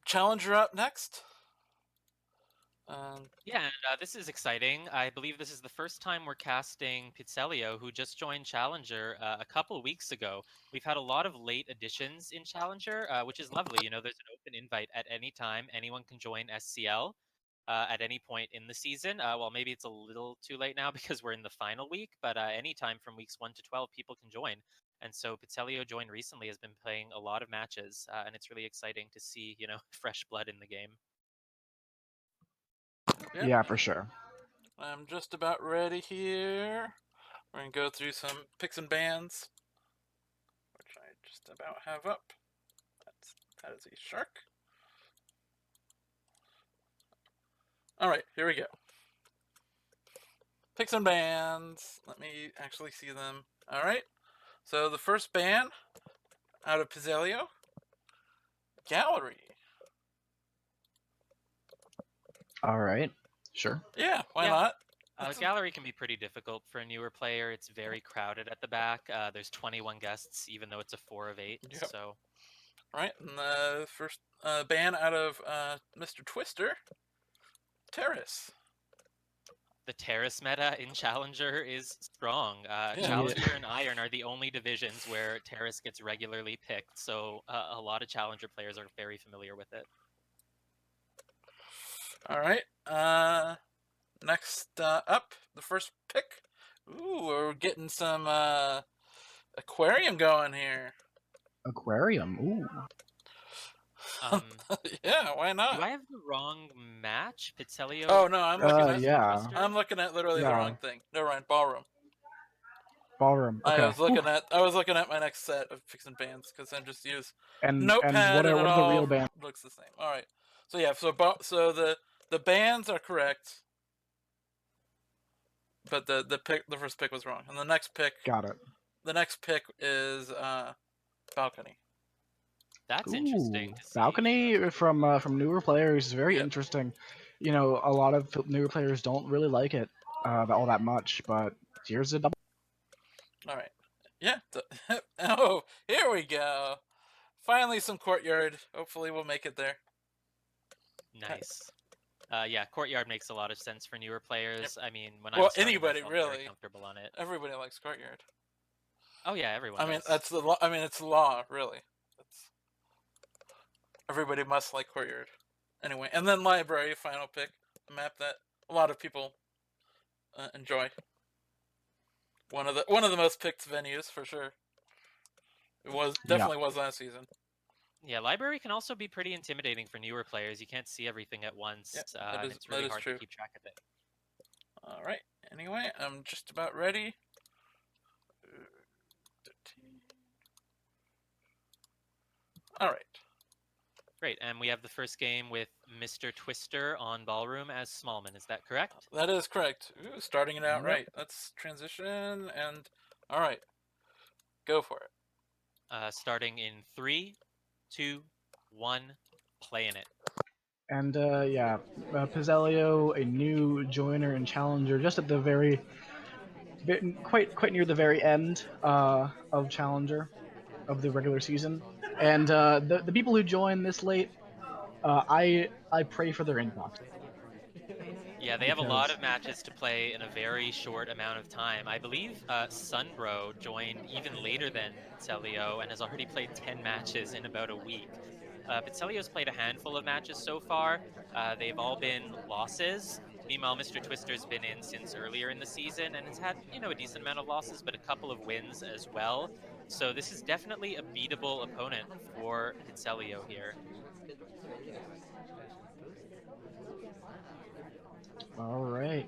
Challenger up next. Yeah, and this is exciting. I believe this is the first time we're casting Pizzelio, who just joined Challenger a couple weeks ago. We've had a lot of late additions in Challenger, which is lovely. You know, there's an open invite at any time. Anyone can join SCL at any point in the season. Well, maybe it's a little too late now because we're in the final week, but anytime from weeks 1 to 12, people can join. And so Pizzelio joined recently, has been playing a lot of matches, and it's really exciting to see, you know, fresh blood in the game. Yeah, for sure. I'm just about ready here. We're gonna go through some picks and bans, which I just about have up. That is a shark. All right, here we go. Picks and bans. Let me actually see them. All right. So the first ban out of Pizzelio, Gallery. All right. Sure. Yeah, why Yeah. not? Gallery can be pretty difficult for a newer player. It's very crowded at the back. There's 21 guests, even though it's a 4 of 8. Yep. So, All right, and the first ban out of MrTwister, Terrace. the Terrace meta in Challenger is strong. Yeah. Challenger and Iron are the only divisions where Terrace gets regularly picked. So, a lot of Challenger players are very familiar with it. All right. Next up, the first pick. Ooh, we're getting some aquarium going here. Aquarium. Ooh. Yeah, why not? Do I have the wrong match? Pizzelio? Oh no, I'm looking at yeah. I'm looking at literally the wrong thing. Never mind, ballroom. Ballroom. Okay. I was looking at my next set of picks and bans because I just use And Notepad what and are it the all real bands? looks the same. All right. So yeah, so the bands are correct, but the first pick was wrong, and the next pick. Got it. The next pick is balcony. That's interesting to see. Balcony from newer players is very interesting. You know, a lot of newer players don't really like it all that much, but here's a double. All right. Yeah. Oh, here we go. Finally, some courtyard. Hopefully, we'll make it there. Nice. Yeah, courtyard makes a lot of sense for newer players. Yep. I mean, when I well, was starting, anybody I felt really very comfortable on it. Everybody likes courtyard. Oh yeah, everyone. I mean, does. that's the law. I mean, it's the law, really. Everybody must like courtyard. Anyway, and then library, final pick, a map that a lot of people enjoy. One of the most picked venues for sure. It was definitely was last season. Yeah, library can also be pretty intimidating for newer players. You can't see everything at once, and it's really hard to keep track of it. All right. Anyway, I'm just about ready. 13. All right. Great, and we have the first game with MrTwister on Ballroom as Smallman. Is that correct? That is correct. Ooh, starting it out right. Let's transition and all right, go for it. Starting in 3, 2, 1, playing it. And Pizzelio, a new joiner and challenger, just at the very, quite near the very end of Challenger, of the regular season. And the people who join this late, I pray for their inbox. Yeah, they have a lot of matches to play in a very short amount of time. I believe Sunbro joined even later than Pizzelio and has already played 10 matches in about a week. Pizzelio's played a handful of matches so far. They've all been losses. Meanwhile, MrTwister's been in since earlier in the season and has had, you know, a decent amount of losses, but a couple of wins as well. So this is definitely a beatable opponent for Pizzelio here. All right.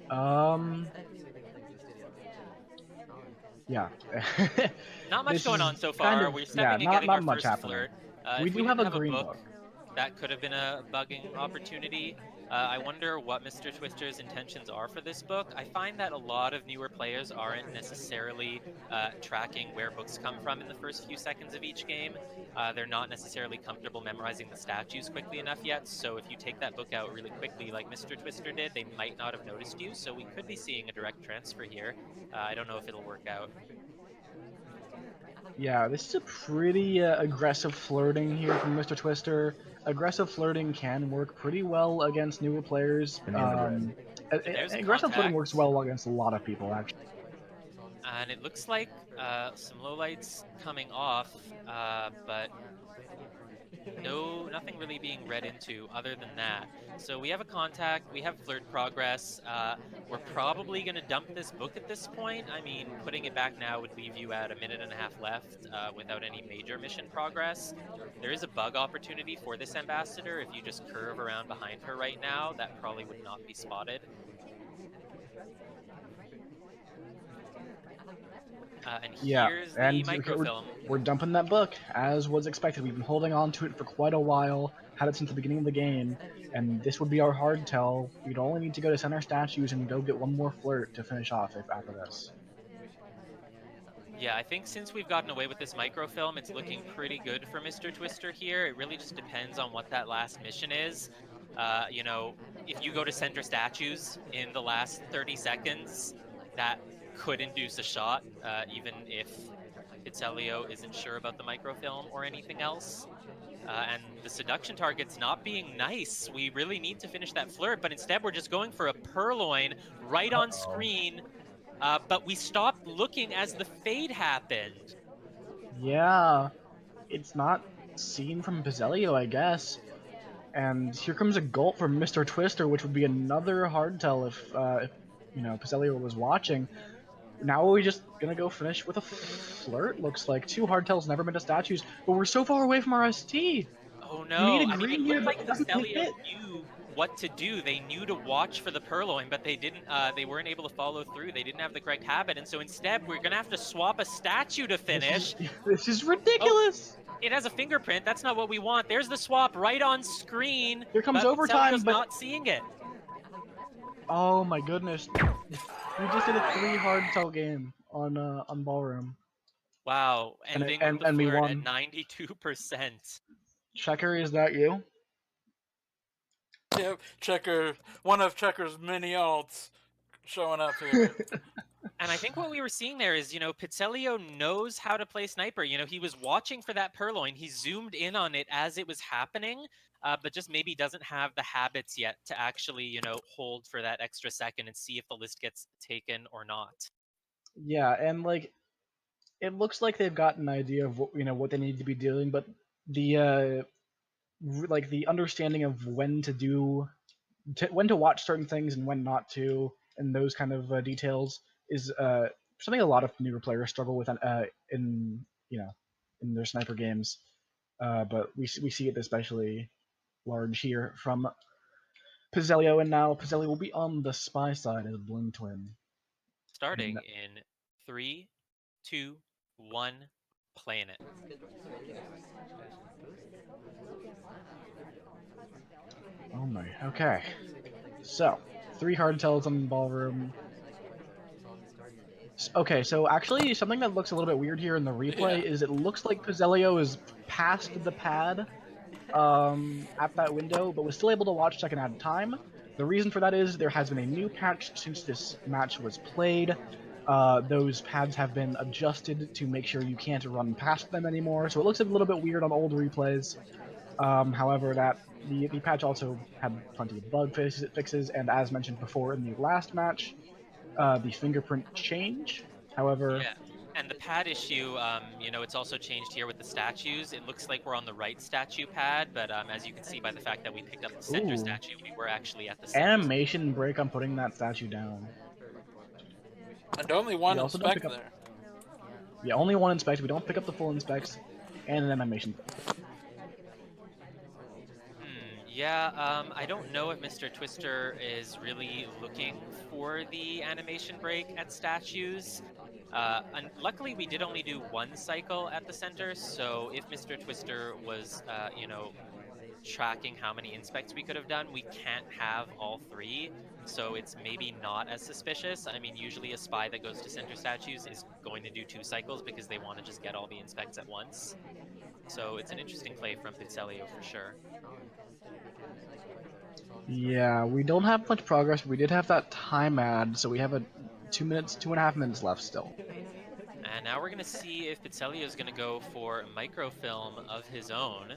Yeah. Not much going on so far. We're stepping and getting our first flirt. We do have a green book. That could have been a bugging opportunity. I wonder what MrTwister's intentions are for this book. I find that a lot of newer players aren't necessarily tracking where books come from in the first few seconds of each game. They're not necessarily comfortable memorizing the statues quickly enough yet, so if you take that book out really quickly like MrTwister did, they might not have noticed you, so we could be seeing a direct transfer here. I don't know if it'll work out. Yeah, this is a pretty aggressive flirting here from MrTwister. Aggressive flirting can work pretty well against newer players. And there's a Aggressive flirting contact. works well against a lot of people, actually. And it looks like some lowlights coming off, but nothing really being read into other than that. So we have a contact, we have flirt progress. We're probably going to dump this book at this point. I mean, putting it back now would leave you at a minute and a half left without any major mission progress. There is a bug opportunity for this ambassador. If you just curve around behind her right now, that probably would not be spotted. And here's the microfilm. We're dumping that book, as was expected. We've been holding on to it for quite a while, had it since the beginning of the game, and this would be our hard tell. We'd only need to go to center statues and go get one more flirt to finish off after this. Yeah, I think since we've gotten away with this microfilm, it's looking pretty good for MrTwister here. It really just depends on what that last mission is. You know, if you go to center statues in the last 30 seconds, that could induce a shot, even if Pizzelio isn't sure about the microfilm or anything else. And the seduction target's not being nice. We really need to finish that flirt, but instead we're just going for a purloin right on screen. But we stopped looking as the fade happened. Yeah, it's not seen from Pizzelio, I guess. And here comes a gulp from MrTwister, which would be another hard tell if you know, Pizzelio was watching. Now we're just gonna go finish with a flirt, looks like. 2 hard tells never been to statues, but we're so far away from our ST! Oh You need no, a I mean, it green here looked that like doesn't hit Pizzelio it! knew what to do. They knew to watch for the purloin, but they didn't. They weren't able to follow through. They didn't have the correct habit, and so instead we're gonna have to swap a statue to finish. This is Oh, ridiculous! it has a fingerprint. That's not what we want. There's the swap right on screen. Here comes But overtime, Pizzelio's but... not seeing it. Oh my goodness. We just did a 3 hard tell game on Ballroom. Wow, ending with the And we flirt at won. 92%. Checker, is that you? Yep, Checker, one of Checker's many alts showing up here. And I think what we were seeing there is, you know, Pizzelio knows how to play sniper. You know, he was watching for that purloin. He zoomed in on it as it was happening, but just maybe doesn't have the habits yet to actually, you know, hold for that extra second and see if the list gets taken or not. Yeah, and like, it looks like they've got an idea of what, you know, what they need to be doing, but the like the understanding of when to do, when to watch certain things and when not to, and those kind of details is something a lot of newer players struggle with in, you know, in their sniper games. But we see it especially large here from Pizzelio, and now Pizzelio will be on the spy side as Bling Twin. Starting in 3, 2, 1, playing it. Oh my, okay. So, 3 hard tells on Ballroom. Okay, so actually, something that looks a little bit weird here in the replay is it looks like Pizzelio is past the pad at that window, but was still able to watch second at a time. The reason for that is there has been a new patch since this match was played. Those pads have been adjusted to make sure you can't run past them anymore, so it looks a little bit weird on old replays. However, the patch also had plenty of bug fixes, and as mentioned before in the last match, the fingerprint change. However, yeah. And the pad issue, you know, it's also changed here with the statues. It looks like we're on the right statue pad, but as you can see by the fact that we picked up the center statue, we were actually at the center. Animation break on putting that statue down. And only one inspect there. Yeah, only one inspect. We don't pick up the full inspects, and an animation. Yeah, I don't know if MrTwister is really looking for the animation break at statues. And luckily, we did only do 1 cycle at the center, so if MrTwister was, you know, tracking how many inspects we could have done, we can't have all 3, so it's maybe not as suspicious. I mean, usually a spy that goes to center statues is going to do 2 cycles because they want to just get all the inspects at once. So it's an interesting play from Pizzelio for sure. Yeah, we don't have much progress, but we did have that time ad, so we have a 2.5 minutes left still. And now we're going to see if Pizzelio is going to go for a microfilm of his own.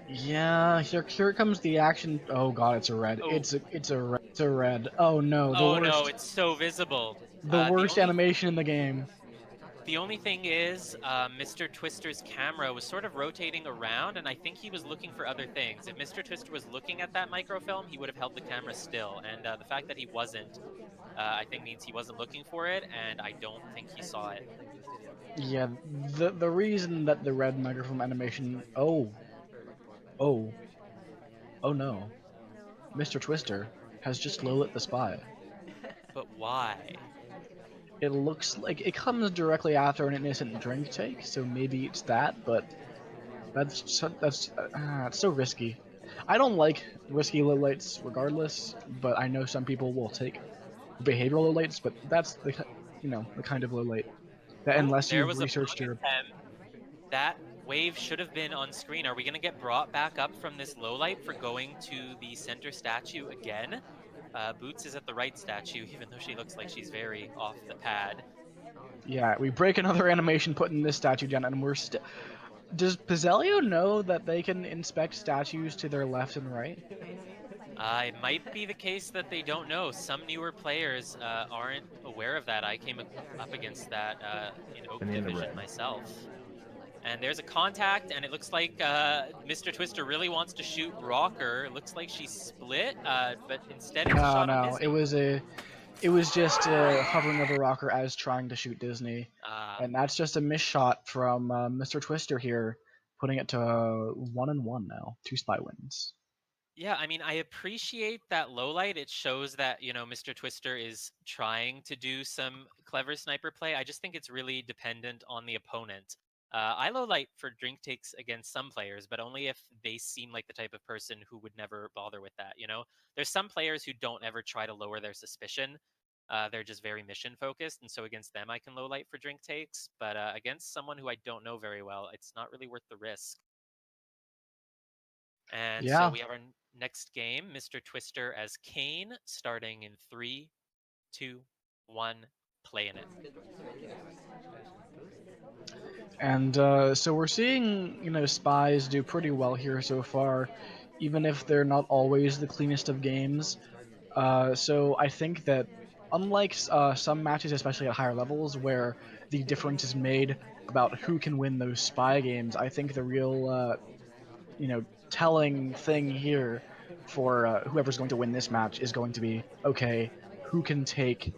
Yeah, here comes the action. Oh god, it's a red. Oh. It's a red. Oh no, the Oh worst. no, it's so visible. The worst animation in the game. The only thing is, MrTwister's camera was sort of rotating around, and I think he was looking for other things. If MrTwister was looking at that microfilm, he would have held the camera still. And the fact that he wasn't, I think means he wasn't looking for it, and I don't think he saw it. Yeah, the reason that the red microphone animation. Oh no, Mr. Twister has just low lit the spy. But why? It looks like it comes directly after an innocent drink take, so maybe it's that. But that's it's so risky. I don't like risky low lights regardless, but I know some people will take behavioral low lights. But that's the the kind of low light that Oh, unless there you've was a researched bug your attempt. That wave should have been on screen. Are we going to get brought back up from this low light for going to the center statue again? Boots is at the right statue, even though she looks like she's very off the pad. yeah, we break another animation put in this statue down, and we're still. Does Pizzelio know that they can inspect statues to their left and right? It might be the case that they don't know. Some newer players aren't aware of that. I came up against that in Oak Division myself. And there's a contact, and it looks like MrTwister really wants to shoot Rocker. Looks like she's split, but instead it's a Oh shot on no, Disney. it was just hovering over Rocker as trying to shoot Disney, and that's just a miss shot from Mr. Twister here, putting it to 1-1 now, 2 spy wins. Yeah, I mean, I appreciate that low light. It shows that, MrTwister is trying to do some clever sniper play. I just think it's really dependent on the opponent. I low light for drink takes against some players, but only if they seem like the type of person who would never bother with that, There's some players who don't ever try to lower their suspicion. They're just very mission focused, and so against them I can low light for drink takes, but against someone who I don't know very well, it's not really worth the risk. And so Yeah, we have our next game, MrTwister as Kane, starting in 3, 2, 1, play in it. and so we're seeing spies do pretty well here so far, even if they're not always the cleanest of games. So I think that unlike some matches, especially at higher levels, where the difference is made about who can win those spy games, I think the real telling thing here for whoever's going to win this match is going to be, okay, who can take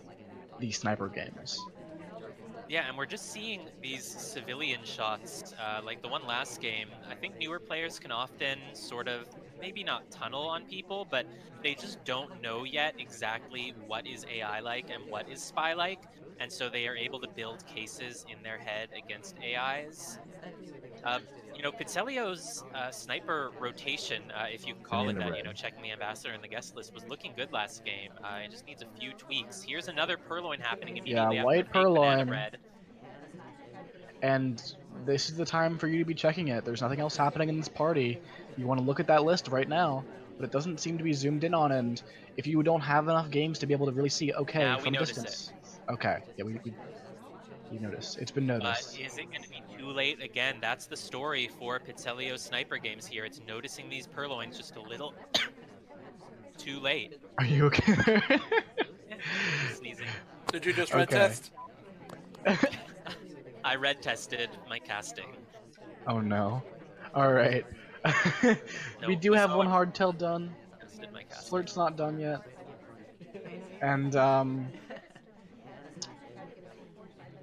these sniper games. Yeah, and we're just seeing these civilian shots, like the one last game. I think newer players can often sort of, maybe not tunnel on people, but they just don't know yet exactly what is AI like and what is spy like, and so they are able to build cases in their head against AIs. Pizzelio's sniper rotation, if you can call it that, checking the ambassador and the guest list, was looking good last game. It just needs a few tweaks. Here's another purloin happening Yeah, immediately after the white fake banana purloin, bread. and this is the time for you to be checking it. There's nothing else happening in this party. You want to look at that list right now, but it doesn't seem to be zoomed in on. And if you don't have enough games to be able to really see, okay, Now we from notice it. distance, okay, yeah, we notice. It's been But noticed. is it going to be too late again? That's the story for Pizzelio's sniper games here. It's noticing these purloins just a little too late. Are you okay? Yeah, sneezing. Did you just red Okay. test? I red tested my casting. Oh no. All right. We No, do have one Bizarre hardtail done. tested my casting. Flirt's not done yet. And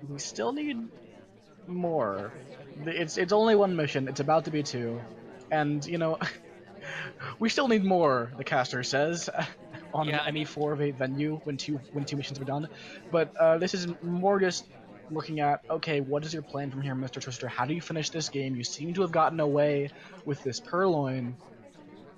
we still need more. It's only one mission. It's about to be 2, and we still need more. The caster says on Yeah, I any mean, 4 of 8 venue when two missions are done. But this is more just looking at, okay, what is your plan from here, Mr. Twister? How do you finish this game? You seem to have gotten away with this purloin,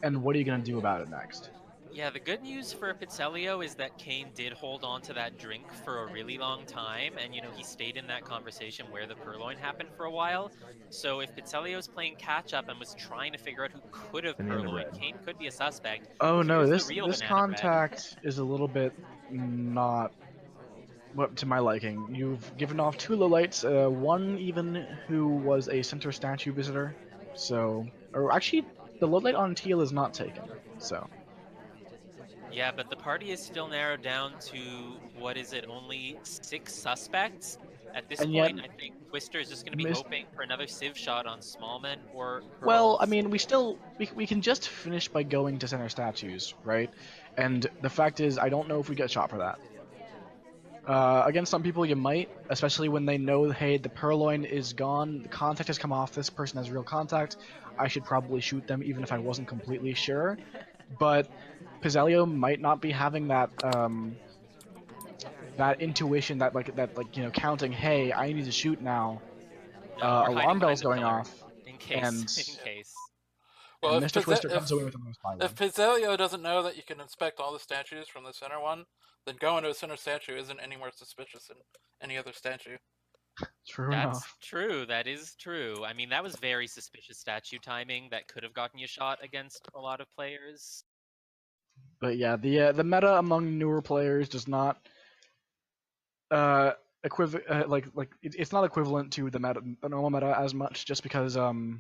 and what are you gonna do about it next? yeah, the good news for Pizzelio is that Kane did hold on to that drink for a really long time, and he stayed in that conversation where the purloin happened for a while. So if Pizzelio's playing catch up and was trying to figure out who could have purloined, Kane could be a suspect. Oh no, Here's the this real this banana bread. contact is a little bit not to my liking. You've given off 2 lowlights, one even who was a center statue visitor. So, or actually, the lowlight on teal is not taken. So, Yeah, but the party is still narrowed down to, what is it, only 6 suspects? At this and yet, point, I think Twister is just going to be Mis- hoping for another Civ shot on Smallman or well, I Pearls. mean, we can just finish by going to center statues, right? And the fact is, I don't know if we get shot for that. Against some people, you might, especially when they know, hey, the purloin is gone, the contact has come off, this person has real contact. I should probably shoot them, even if I wasn't completely sure. But Pizzelio might not be having that intuition, counting, hey, I need to shoot now. No, we're hiding Alarm behind bells the going pillar off, in case, and in case. Well, Mr. Twister comes away with a nice if spyware. Pizzelio doesn't know that you can inspect all the statues from the center one, then going to a center statue isn't any more suspicious than any other statue. True That's enough. true. That is true. I mean, that was very suspicious statue timing that could have gotten you shot against a lot of players. But yeah, the meta among newer players does not it's not equivalent to the normal meta as much, just because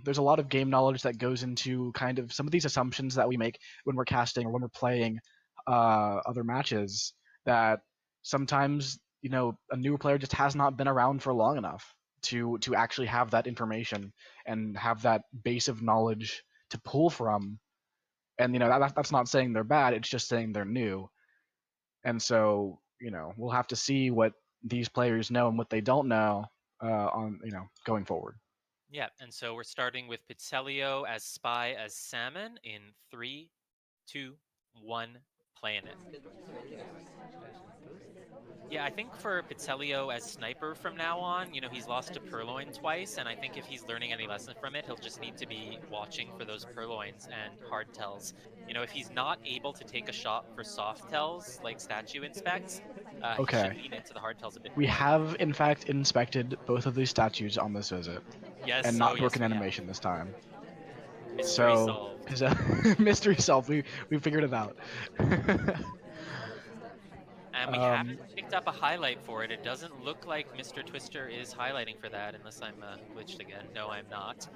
there's a lot of game knowledge that goes into kind of some of these assumptions that we make when we're casting or when we're playing other matches, that sometimes a newer player just has not been around for long enough to actually have that information and have that base of knowledge to pull from. And that's not saying they're bad, it's just saying they're new. And so we'll have to see what these players know and what they don't know on going forward. Yeah, and so we're starting with Pizzelio as spy as Salmon in 3, 2, 1, playing it. Yeah, I think for Pizzelio as sniper from now on, he's lost to Purloin twice, and I think if he's learning any lesson from it, he'll just need to be watching for those Purloins and hard tells. If he's not able to take a shot for soft tells, like statue inspects, he should Okay, lean into the hard tells a bit we more. have in fact inspected both of these statues on this visit, and Yes, oh not yes broken we have. animation this time. Mystery So, solved. mystery solved. We figured it out. And we um, haven't picked up a highlight for it. It doesn't look like MrTwister is highlighting for that, unless I'm glitched again. No, I'm not.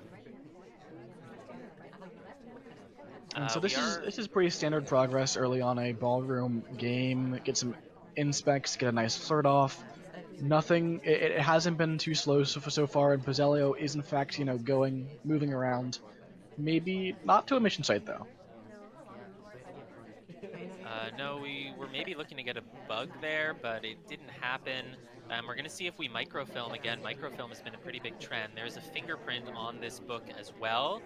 and so We this is are. this is pretty standard progress early on a ballroom game. Get some inspects, get a nice flirt off. Nothing. It hasn't been too slow so far, and Pizzelio is in fact moving around. Maybe not to a mission site though. No, we were maybe looking to get a bug there, but it didn't happen. We're going to see if we microfilm again. Microfilm has been a pretty big trend. There's a fingerprint on this book as well.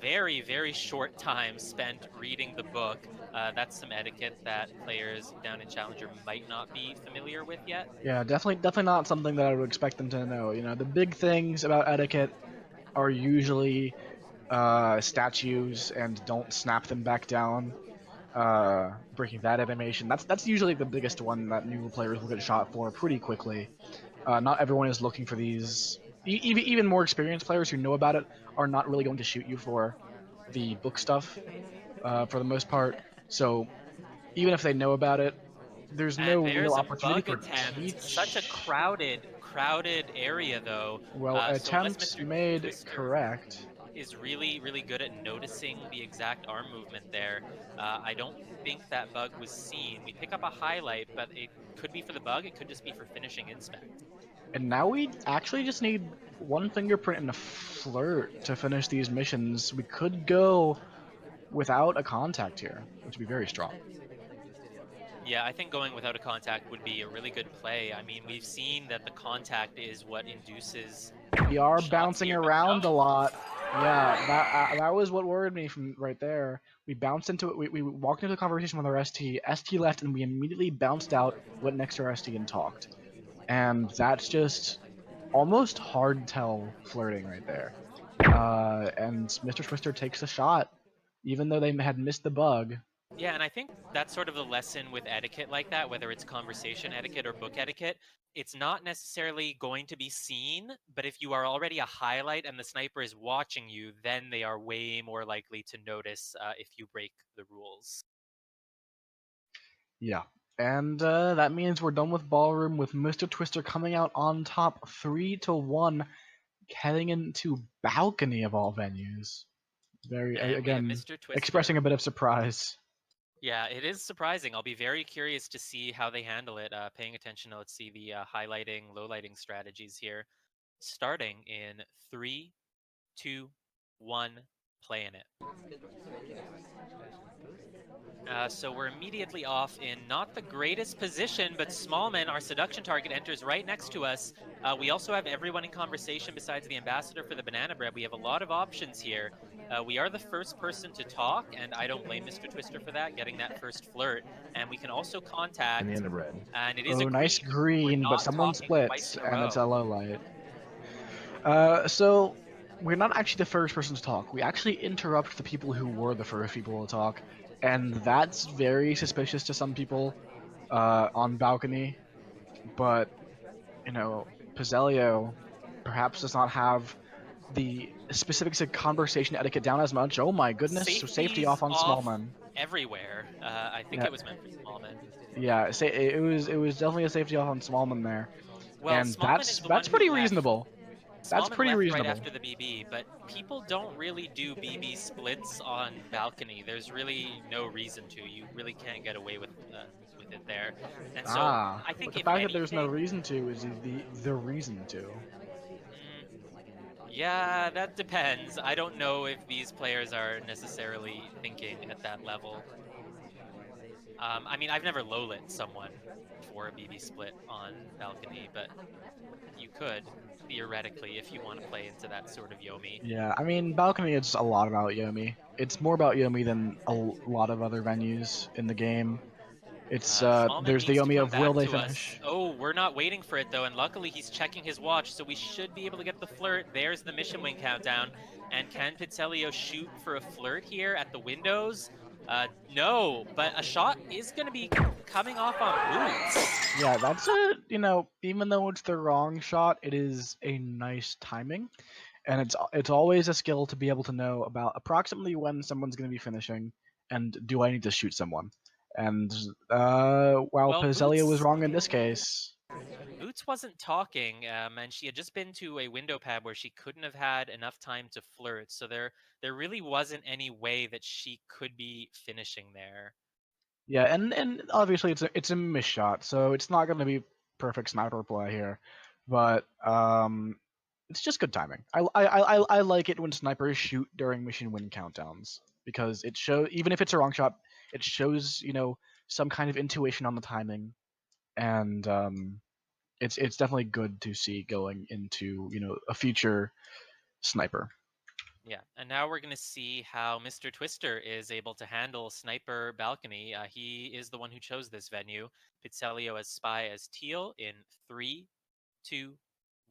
Very, very short time spent reading the book. That's some etiquette that players down in Challenger might not be familiar with yet. Yeah, definitely not something that I would expect them to know. The big things about etiquette are usually statues and don't snap them back down. Breaking that animation. That's usually the biggest one that new players will get shot for pretty quickly. Not everyone is looking for these. Even more experienced players who know about it are not really going to shoot you for the book stuff for the most part. So even if they know about it, there's And no real there's a opportunity bug for attempt. Such a teach. crowded area though. Well, So unless attempt Mr. made Twister correct. is really, really good at noticing the exact arm movement there. I don't think that bug was seen. We pick up a highlight, but it could be for the bug. It could just be for finishing inspect. And now we actually just need one fingerprint and a flirt to finish these missions. We could go without a contact here, which would be very strong. Yeah, I think going without a contact would be a really good play. I mean, we've seen that the contact is what induces We are shots bouncing here. around a lot. Yeah, that was what worried me from right there. We bounced into it. We walked into a conversation with our ST. ST left, and we immediately bounced out, went next to our ST, and talked. And that's just almost hard tell flirting right there. And Mr. Twister takes a shot, even though they had missed the bug. Yeah, and I think that's sort of the lesson with etiquette like that, whether it's conversation etiquette or book etiquette. It's not necessarily going to be seen, but if you are already a highlight and the sniper is watching you, then they are way more likely to notice if you break the rules. Yeah. And that means we're done with Ballroom with MrTwister coming out on top 3-1, heading into Balcony of all venues. Very, And we have again, Mr. Twister. expressing a bit of surprise. Yeah, it is surprising. I'll be very curious to see how they handle it. Paying attention to, let's see, the highlighting, lowlighting strategies here. Starting in 3, 2, 1, playing it. So we're immediately off in not the greatest position, but Smallman, our seduction target, enters right next to us. We also have everyone in conversation besides the ambassador for the banana bread. We have a lot of options here. We are the first person to talk, and I don't blame MrTwister for that, getting that first flirt. And we can also contact, Banana bread. and it is Oh, a nice green, We're but not someone talking twice splits, in a and it's row. a low light. So we're not actually the first person to talk. We actually interrupt the people who were the first people to talk, and that's very suspicious to some people on balcony. But Pizzelio perhaps does not have the specifics of conversation etiquette down as much. Oh my goodness! So safety Safety's off on off Smallman. everywhere. I think Yeah, it was meant for Smallman. yeah. It was definitely a safety off on Smallman there, Well, and Smallman is that's the one that's who pretty left. reasonable. That's Smallman pretty left right reasonable. after the BB, but people don't really do BB splits on balcony. There's really no reason to. You really can't get away with it there. And so Ah, I but think the if fact that there's no anything, reason to is the reason to. mm, yeah, that depends. I don't know if these players are necessarily thinking at that level. I mean, I've never low-lit someone for a BB split on balcony, but you could theoretically if you want to play into that sort of Yomi. Yeah, I mean, balcony is a lot about Yomi. It's more about Yomi than a lot of other venues in the game. It's Smallman there's the needs to Yomi come of will back they to us. finish. Oh, we're not waiting for it though, and luckily he's checking his watch, so we should be able to get the flirt. There's the mission wing countdown. And can Pizzelio shoot for a flirt here at the windows? No, but a shot is going to be coming off on Boots. Yeah, that's a even though it's the wrong shot, it is a nice timing, and it's always a skill to be able to know about approximately when someone's going to be finishing, and do I need to shoot someone? And while Well, Pizzelio was wrong in this case. Boots wasn't talking, and she had just been to a window pad where she couldn't have had enough time to flirt. So there really wasn't any way that she could be finishing there. Yeah, and obviously it's a miss shot, so it's not going to be perfect sniper play here, but it's just good timing. I like it when snipers shoot during mission win countdowns because it shows, even if it's a wrong shot, it shows some kind of intuition on the timing, and it's definitely good to see going into a future sniper. Yeah, and now we're going to see how MrTwister is able to handle Sniper Balcony. He is the one who chose this venue. Pizzelio as Spy as Teal in 3, 2,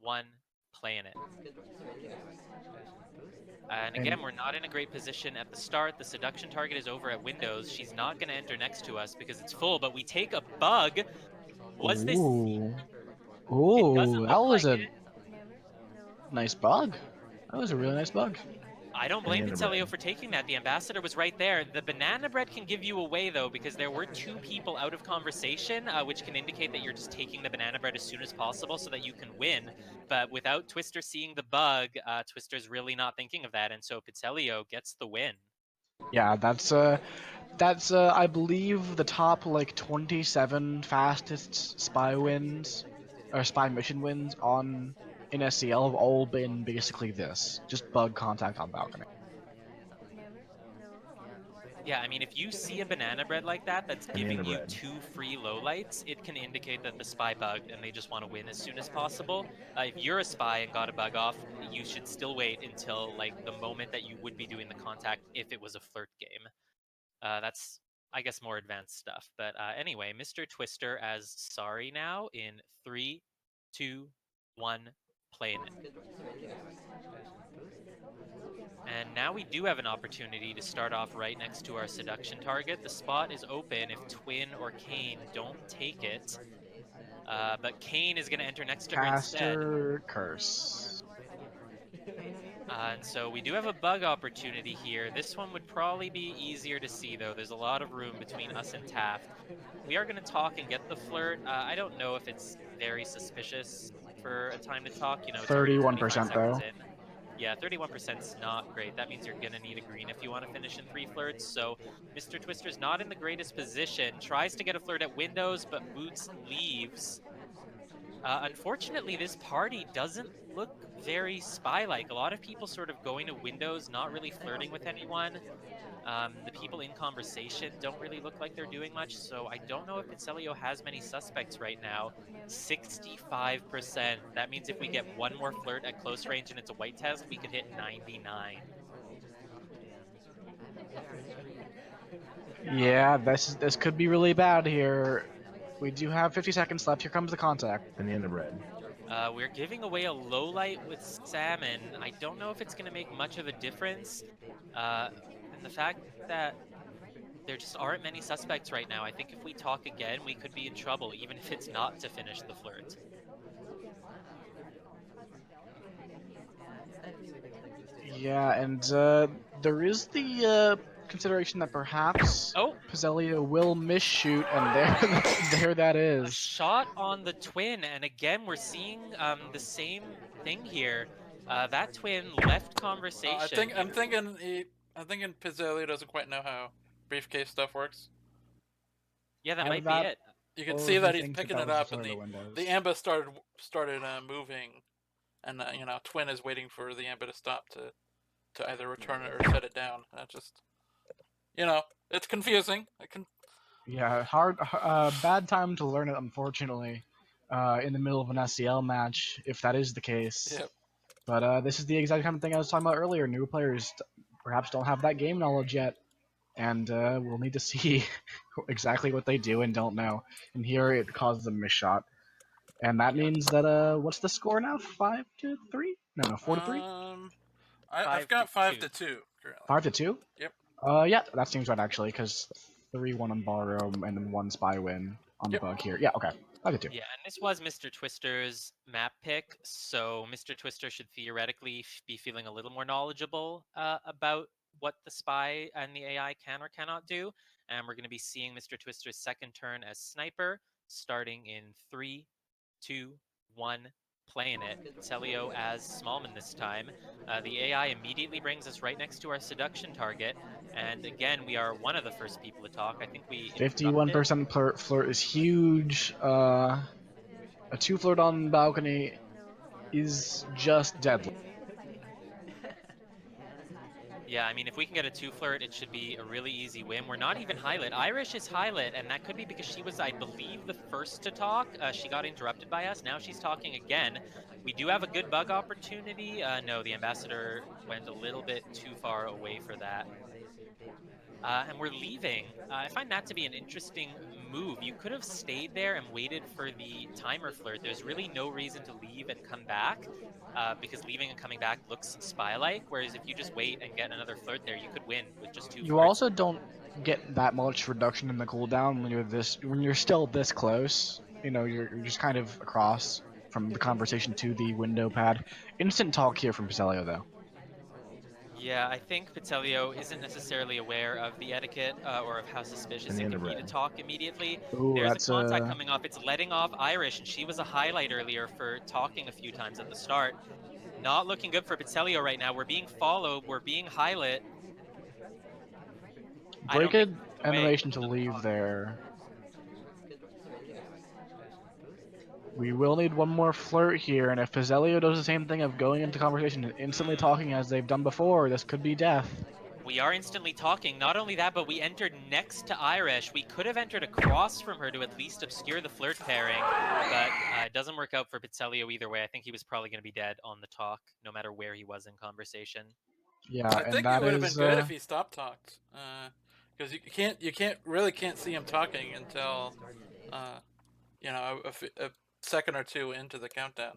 1, playing it. And And again, we're not in a great position at the start. The seduction target is over at Windows. She's not going to enter next to us because it's full, but we take a bug. Was this? ooh, It ooh, doesn't that look was like a it. nice bug. That was a really nice bug. I don't blame Banana Pizzelio bread. for taking that. The ambassador was right there. The banana bread can give you away, though, because there were two people out of conversation, which can indicate that you're just taking the banana bread as soon as possible so that you can win. But without Twister seeing the bug, Twister's really not thinking of that, and so Pizzelio gets the win. Yeah, that's I believe the top like 27 fastest spy wins or spy mission wins on in SCL have all been basically this, just bug contact on balcony. Yeah, I mean, if you see a banana bread like that that's Banana giving you bread. 2 free lowlights, it can indicate that the spy bugged and they just want to win as soon as possible. If you're a spy and got a bug off, you should still wait until like the moment that you would be doing the contact if it was a flirt game. That's, I guess, more advanced stuff. But anyway, MrTwister as Sorry now in 3, 2, 1, playing it. And now we do have an opportunity to start off right next to our seduction target. The spot is open if Twin or Kane don't take it. But Kane is going to enter next to her instead. Caster curse. And so we do have a bug opportunity here. This one would probably be easier to see, though. There's a lot of room between us and Taft. We are going to talk and get the flirt. I don't know if it's very suspicious for a time to talk. You know, it's already 25 31% seconds though. in. Yeah, 31% is not great. That means you're going to need a green if you want to finish in 3 flirts. So MrTwister's not in the greatest position. Tries to get a flirt at Windows, but Boots leaves. Unfortunately, this party doesn't look very spy-like. A lot of people sort of going to Windows, not really flirting with anyone. The people in conversation don't really look like they're doing much, so I don't know if Pizzelio has many suspects right now. 65%. That means if we get one more flirt at close range and it's a white test, we could hit 99. Yeah, this could be really bad here. We do have 50 seconds left. Here comes the contact. And the end of red. We're giving away a low light with Salmon. I don't know if it's going to make much of a difference. And the fact that there just aren't many suspects right now. I think if we talk again, we could be in trouble, even if it's not to finish the flirt. Yeah, and there is the consideration that perhaps Pizzelio will miss shoot, and there that A is. shot on the twin, and again, we're seeing the same thing here. That twin left conversation. I'm thinking Pizzelio doesn't quite know how briefcase stuff works. Yeah, that Either might that, be it. You can or see he that he's thinks picking that it was up, the and flirt of Windows. the amber started moving, and Twin is waiting for the amber to stop to either return it or set it down. That just it's confusing. Yeah, bad time to learn it, unfortunately, in the middle of an SCL match, if that is the case. Yep. But this is the exact kind of thing I was talking about earlier. New players perhaps don't have that game knowledge yet, and we'll need to see exactly what they do and don't know. And here it causes a miss shot. And that means that, what's the score now? 5-3? No, 4-3? I've got 5-2 currently. 5-2? Yep. Yeah, that seems right actually, because 3-1 on Ballroom and then 1 spy win on the bug here. Yeah, okay. 5-2. Yeah, and this was MrTwister's map pick, so MrTwister should theoretically be feeling a little more knowledgeable about what the spy and the AI can or cannot do. And we're going to be seeing MrTwister's second turn as sniper, starting in 3, 2, 1, playing it. Pizzelio as Smallman this time. The AI immediately brings us right next to our seduction target. And again, we are one of the first people to talk. I think we 51% flirt is huge. A 2 flirt on balcony is just deadly. Yeah, I mean, if we can get a 2 flirt, it should be a really easy win. We're not even highlit. Irish is highlit, and that could be because she was, I believe, the first to talk. She got interrupted by us. Now she's talking again. We do have a good bug opportunity. No, the ambassador went a little bit too far away for that. And we're leaving. I find that to be an interesting move. You could have stayed there and waited for the timer flirt. There's really no reason to leave and come back, because leaving and coming back looks spy-like, whereas if you just wait and get another flirt there, you could win with just 2 You flirts. also don't get that much reduction in the cooldown when you're still this close. You're just kind of across from the conversation to the window pad. Instant talk here from Pizzelio, though. Yeah, I think Pizzelio isn't necessarily aware of the etiquette or of how suspicious And it the can be to red. talk immediately. Ooh, There's a that's contact coming off. It's letting off Irish, and she was a highlight earlier for talking a few times at the start. Not looking good for Pizzelio right now. We're being followed. We're being highlit. break it animation to leave there. We will need one more flirt here, and if Pizzelio does the same thing of going into conversation and instantly talking as they've done before, this could be death. We are instantly talking. Not only that, but we entered next to Irish. We could have entered across from her to at least obscure the flirt pairing, but it doesn't work out for Pizzelio either way. I think he was probably going to be dead on the talk, no matter where he was in conversation. Yeah, I think it would have been good if he stopped talked, because you can't see him talking until a second or two into the countdown.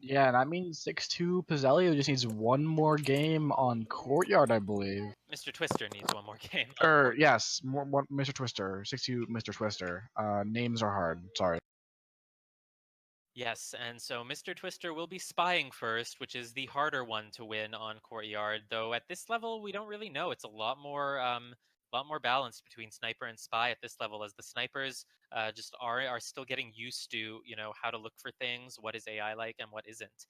Yeah, that means 6-2. Pizzelio just needs one more game on Courtyard, I believe. MrTwister needs one more game. Yes, more MrTwister. 6-2 MrTwister. Names are hard. Sorry. Yes, and so MrTwister will be spying first, which is the harder one to win on Courtyard. Though at this level, we don't really know. It's a lot more balanced between sniper and spy at this level, as the snipers just are still getting used to how to look for things, what is AI like, and what isn't.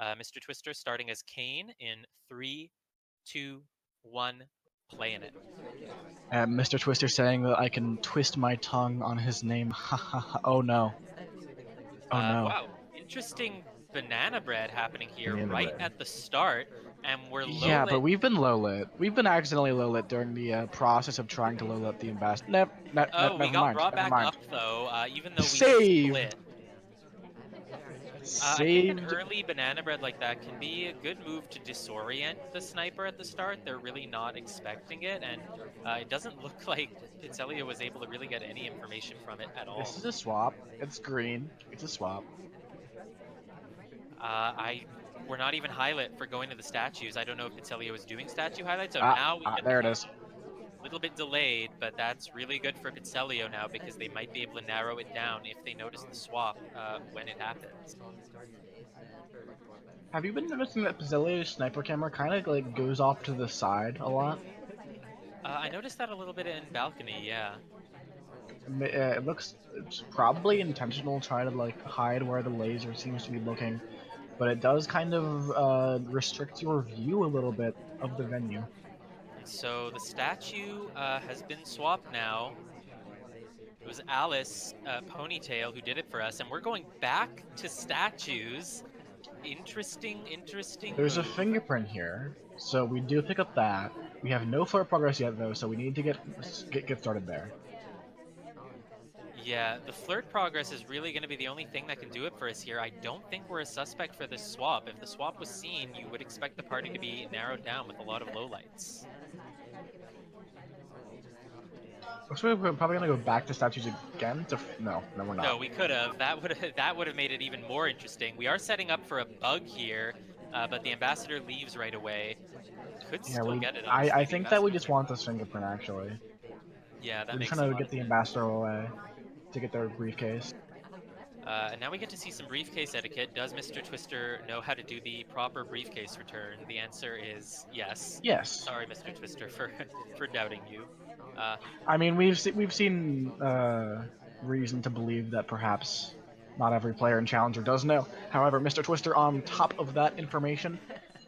MrTwister starting as Kane in 3, 2, 1, playing it. Mr. Twister saying that I can twist my tongue on his name. Ha ha ha. Oh no. Oh no. Wow, interesting banana bread happening here Banana right bread. at the start, and we're low Yeah, but lit. we've been low lit. We've been accidentally low lit during the process of trying to low lit the ambassador. Oh, we Never got mind. brought Never back mind. up though, even though we Save. split. I think an Saved. early banana bread like that can be a good move to disorient the sniper at the start. They're really not expecting it, and it doesn't look like Pizzelio was able to really get any information from it at This all. is a swap. It's green. It's a swap. I We're not even highlight for going to the statues. I don't know if Pizzelio is doing statue highlights, so Ah, now we get the there it is. little bit delayed, but that's really good for Pizzelio now because they might be able to narrow it down if they notice the swap when it happens. Have you been noticing that Pizzelio's sniper camera kind of like goes off to the side a lot? I noticed that a little bit in balcony, yeah. It looks it's probably intentional, trying to like hide where the laser seems to be looking, but it does kind of restrict your view a little bit of the venue. And so the statue has been swapped now. It was Alice Ponytail who did it for us, and we're going back to statues. Interesting There's a move. fingerprint here, so we do pick up that. We have no flirt progress yet though, so we need to get started there. Yeah, the flirt progress is really going to be the only thing that can do it for us here. I don't think we're a suspect for this swap. If the swap was seen, you would expect the party to be narrowed down with a lot of lowlights. Looks like we're probably gonna go back to statues again. No, we're No, not. we could have. That would have made it even more interesting. We are setting up for a bug here, but the ambassador leaves right away. Could Yeah, still we. get it, I honestly. The think that we ambassador just might. want this fingerprint actually. Yeah, We're that just makes a trying to lot get of the sense. ambassador away to get their briefcase. And now we get to see some briefcase etiquette. Does MrTwister know how to do the proper briefcase return? The answer is yes. Yes. Sorry, MrTwister, for for doubting you. Uh, I mean, we've seen reason to believe that perhaps not every player in Challenger does know. However, Mr. Twister, on top of that information,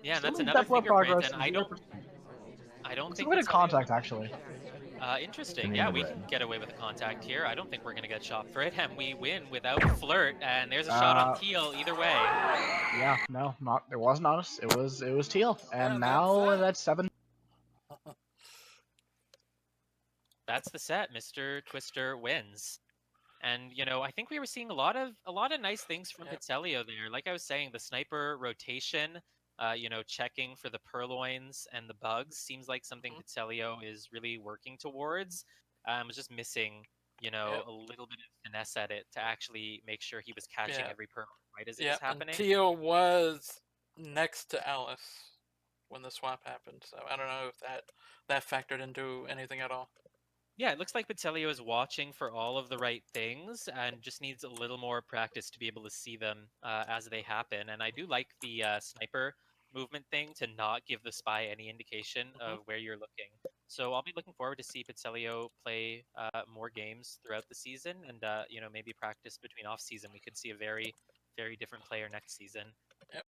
yeah, and still that's needs another that blood fingerprint, progress and 0%. I don't Let's go think ahead and Pizzelio. contact actually. Interesting. Yeah, Banana we bread. can get away with a contact here. I don't think we're gonna get shot for it, and we win without flirt. And there's a shot on Uh, Teal. Either way, yeah, no, not it wasn't us. It was Teal, and And that's now that. that's 7. that's the set. MrTwister wins. And I think we were seeing a lot of nice things from Yep. Pizzelio there. Like I was saying, the sniper rotation, checking for the purloins and the bugs seems like something Mhm. Pizzelio is really working towards. Was just missing, Yep. a little bit of finesse at it to actually make sure he was catching Yeah. every purloin right as it was Yep. And happening. Tio was next to Alice when the swap happened, so I don't know if that factored into anything at all. Yeah, it looks like Pizzelio is watching for all of the right things and just needs a little more practice to be able to see them as they happen. And I do like the sniper movement thing to not give the spy any indication Hmm. of where you're looking. So I'll be looking forward to see Pizzelio play more games throughout the season, and maybe practice between off season. We could see a very, very different player next season.